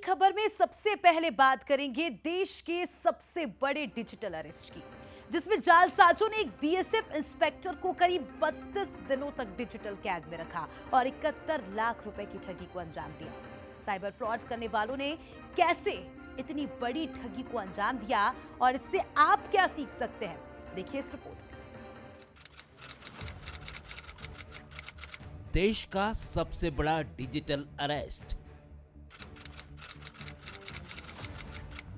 खबर में सबसे पहले बात करेंगे देश के सबसे बड़े डिजिटल अरेस्ट की, जिसमें जालसाजों ने एक बीएसएफ इंस्पेक्टर को करीब 32 दिनों तक डिजिटल कैद में रखा और 71 लाख रुपए की ठगी को अंजाम दिया। साइबर फ्रॉड करने वालों ने कैसे इतनी बड़ी ठगी को अंजाम दिया और इससे आप क्या सीख सकते हैं, देखिए इस रिपोर्ट। देश का सबसे बड़ा डिजिटल अरेस्ट।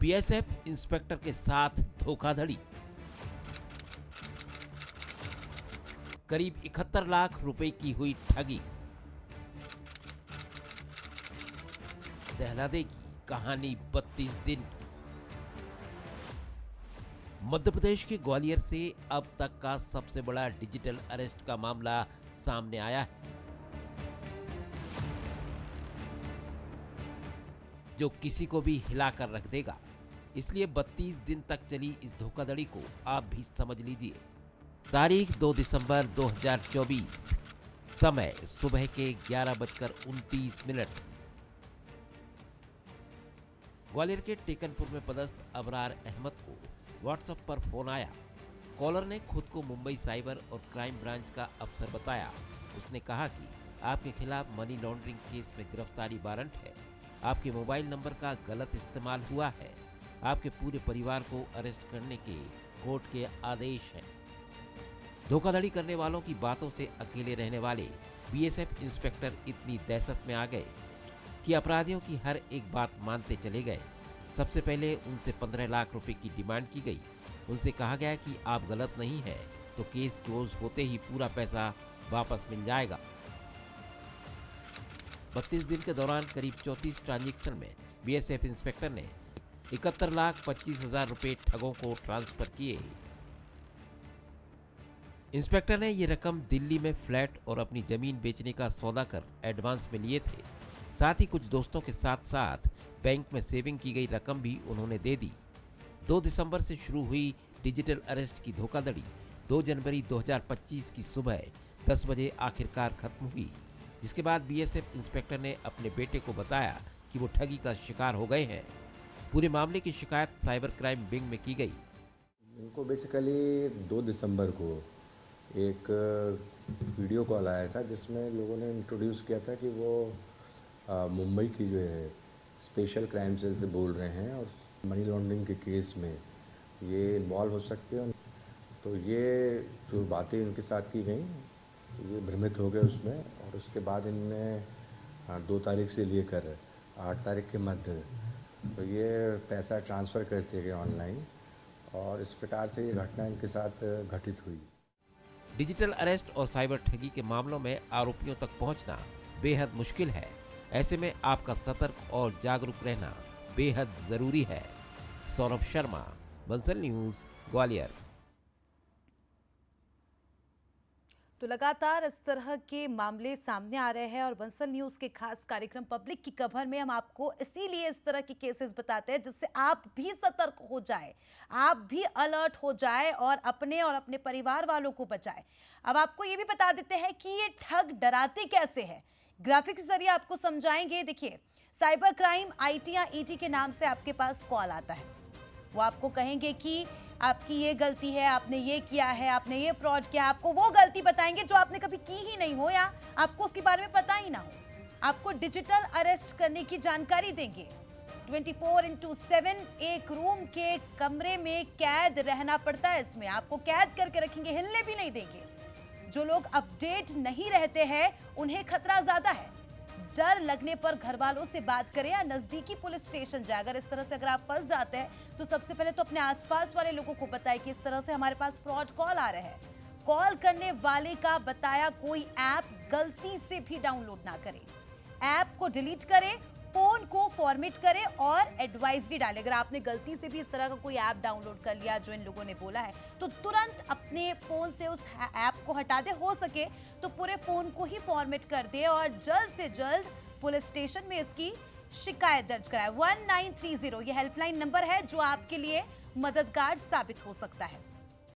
बीएसएफ इंस्पेक्टर के साथ धोखाधड़ी। करीब 71 लाख रुपए की हुई ठगी। दहला देगी कहानी 32 दिन। मध्य प्रदेश के ग्वालियर से अब तक का सबसे बड़ा डिजिटल अरेस्ट का मामला सामने आया है, जो किसी को भी हिलाकर रख देगा। इसलिए 32 दिन तक चली इस धोखाधड़ी को आप भी समझ लीजिए। तारीख 2 दिसंबर 2024, समय सुबह के 11:29। ग्वालियर के टेकनपुर में पदस्थ अबरार अहमद को व्हाट्सएप पर फोन आया। कॉलर ने खुद को मुंबई साइबर और क्राइम ब्रांच का अफसर बताया। उसने कहा कि आपके खिलाफ मनी लॉन्ड्रिंग केस में गिरफ्तारी वारंट है, आपके मोबाइल नंबर का गलत इस्तेमाल हुआ है, आपके पूरे परिवार को अरेस्ट करने के कोर्ट के आदेश हैं। धोखाधड़ी करने वालों की बातों से अकेले रहने वाले बीएसएफ इंस्पेक्टर इतनी दहशत में आ गए कि अपराधियों की हर एक बात मानते चले गए। सबसे पहले उनसे 15 लाख रुपए की डिमांड की गई। उनसे कहा गया कि आप गलत नहीं हैं तो केस क्लोज होते ही पूरा पैसा वापस मिल जाएगा। 32 दिन के दौरान करीब 34 ट्रांजैक्शन में बीएसएफ इंस्पेक्टर ने 71,25,000 रुपए ठगों को ट्रांसफर किए। इंस्पेक्टर ने ये रकम दिल्ली में फ्लैट और अपनी जमीन बेचने का सौदा कर एडवांस में लिए थे। साथ ही कुछ दोस्तों के साथ साथ बैंक में सेविंग की गई रकम भी उन्होंने दे दी। 2 दिसंबर से शुरू हुई डिजिटल अरेस्ट की धोखाधड़ी 2 जनवरी 2025 की सुबह 10 बजे आखिरकार खत्म हुई, जिसके बाद बीएसएफ इंस्पेक्टर ने अपने बेटे को बताया कि वो ठगी का शिकार हो गए हैं। पूरे मामले की शिकायत साइबर क्राइम विंग में की गई। इनको बेसिकली 2 दिसंबर को एक वीडियो कॉल आया था, जिसमें लोगों ने इंट्रोड्यूस किया था कि वो मुंबई की जो है स्पेशल क्राइम सेल से बोल रहे हैं और मनी लॉन्ड्रिंग के केस में ये इन्वॉल्व हो सकते हैं। तो ये जो बातें इनके साथ की गई, ये भ्रमित हो गए उसमें, और उसके बाद इनने 2 तारीख से लेकर 8 तारीख के मध्य तो ये पैसा ट्रांसफ़र करते गए ऑनलाइन, और इस प्रकार से ये घटना इनके साथ घटित हुई। डिजिटल अरेस्ट और साइबर ठगी के मामलों में आरोपियों तक पहुंचना बेहद मुश्किल है। ऐसे में आपका सतर्क और जागरूक रहना बेहद जरूरी है। सौरभ शर्मा, बंसल न्यूज, ग्वालियर। तो लगातार इस तरह के मामले सामने आ रहे हैं और बंसल न्यूज के खास कार्यक्रम पब्लिक की खबर में हम आपको इसीलिए इस तरह के केसेस बताते हैं, जिससे आप भी सतर्क हो जाए, आप भी अलर्ट हो जाए और अपने परिवार वालों को बचाए। अब आपको ये भी बता देते हैं कि ये ठग डराते कैसे हैं, ग्राफिक के जरिए आपको समझाएंगे। देखिए, साइबर क्राइम आईटी या ईटी के नाम से आपके पास कॉल आता है। वो आपको कहेंगे कि आपकी ये गलती है, आपने ये किया है, आपने ये फ्रॉड किया। आपको वो गलती बताएंगे जो आपने कभी की ही नहीं हो या आपको उसके बारे में पता ही ना हो। आपको डिजिटल अरेस्ट करने की जानकारी देंगे। 24/7 एक रूम के कमरे में कैद रहना पड़ता है। इसमें आपको कैद करके रखेंगे, हिलने भी नहीं देंगे। जो लोग अपडेट नहीं रहते हैं उन्हें खतरा ज्यादा है। डर लगने पर घर वालों से बात करें या नजदीकी पुलिस स्टेशन जाए। अगर इस तरह से अगर आप फंस जाते हैं तो सबसे पहले तो अपने आसपास वाले लोगों को बताएं कि इस तरह से हमारे पास फ्रॉड कॉल आ रहे हैं। कॉल करने वाले का बताया कोई ऐप गलती से भी डाउनलोड ना करें। ऐप को डिलीट करें, फोन को फॉर्मेट करें और एडवाइजरी डालें। अगर आपने गलती से भी इस तरह का कोई ऐप डाउनलोड कर लिया जो इन लोगों ने बोला है, तो तुरंत अपने फोन से उस ऐप को हटा दे। हो सके तो पूरे फोन को ही फॉर्मेट कर दे और जल्द से जल्द पुलिस स्टेशन में इसकी शिकायत दर्ज कराए। 1930 ये हेल्पलाइन नंबर है जो आपके लिए मददगार साबित हो सकता है।